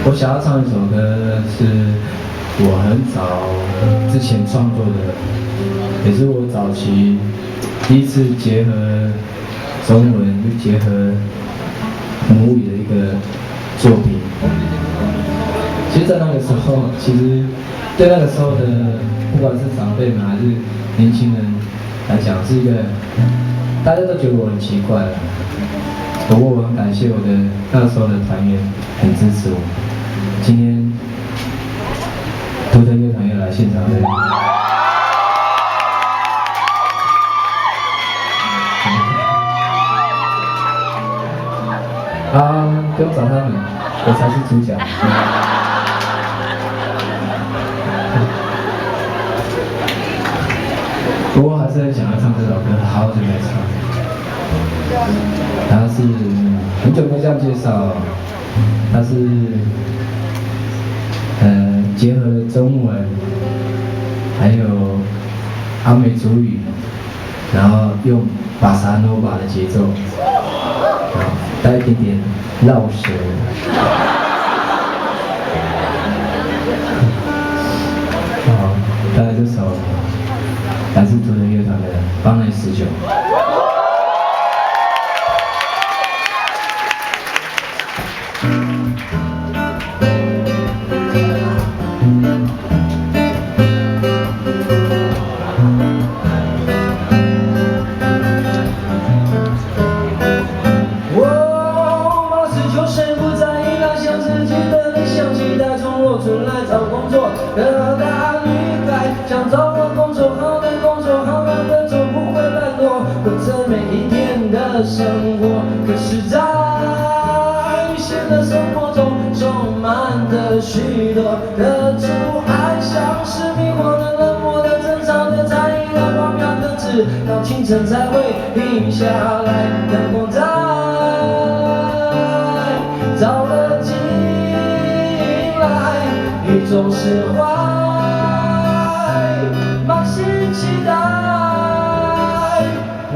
我想要唱一首歌，是我很早之前创作的，也是我早期第一次结合中文又结合母语的一个作品。其实，在那个时候，其实对那个时候的不管是长辈们还是年轻人来讲，是一个大家都觉得我很奇怪。不过我很感谢我的那时候的团员很支持我。今天图腾乐团又来现场了。不用找他们，我才是主角。不过还是很想要唱这首歌，好久没唱。他是很久没这样介绍，他是结合了中文，还有阿美族语，然后用巴萨诺瓦的节奏，带一点点绕舌。好，带来这首来自图腾乐团的《邦内19》。的大女孩想找个工作，好的工作，好玩的做，不会懒惰，过着每一天的生活。可是，在现实生活中，充满着许多的阻碍，像是迷惑的、冷漠的、争吵的、在意的、荒谬的事，到清晨才会停下来，阳光在照了进来。一种释怀，满心期待。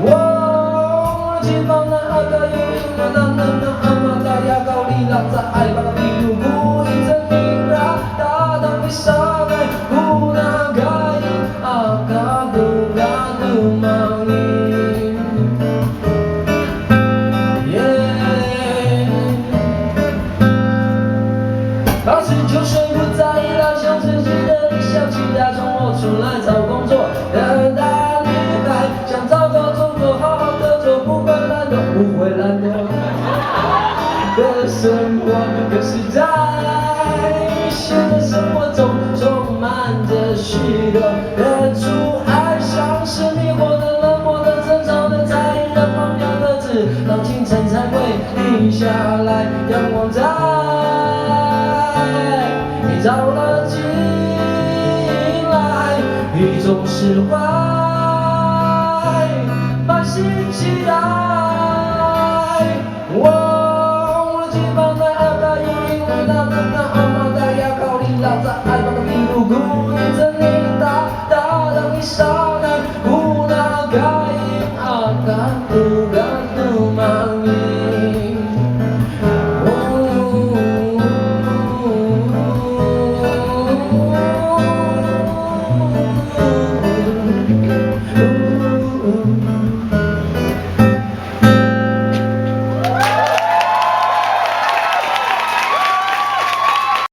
我前方的阿嘎有一个那阿玛达亚高里拉在爱巴比鲁古一阵明拉大当的沙盖古那盖阿嘎古嘎古玛伊。89岁不在意了，想自己的理想，期待从我出来找工作的大女孩，想找个工作，好好的做，不会懒惰，不会懒惰的生活。可是，在现实生活中，充满着许多的阻碍，像是迷惑的、冷漠的、争吵的、在意的、荒谬的事，到清晨才会停下来，阳光在照了进来，一种释怀，满心期待。我前方的阿嘎有因为那阿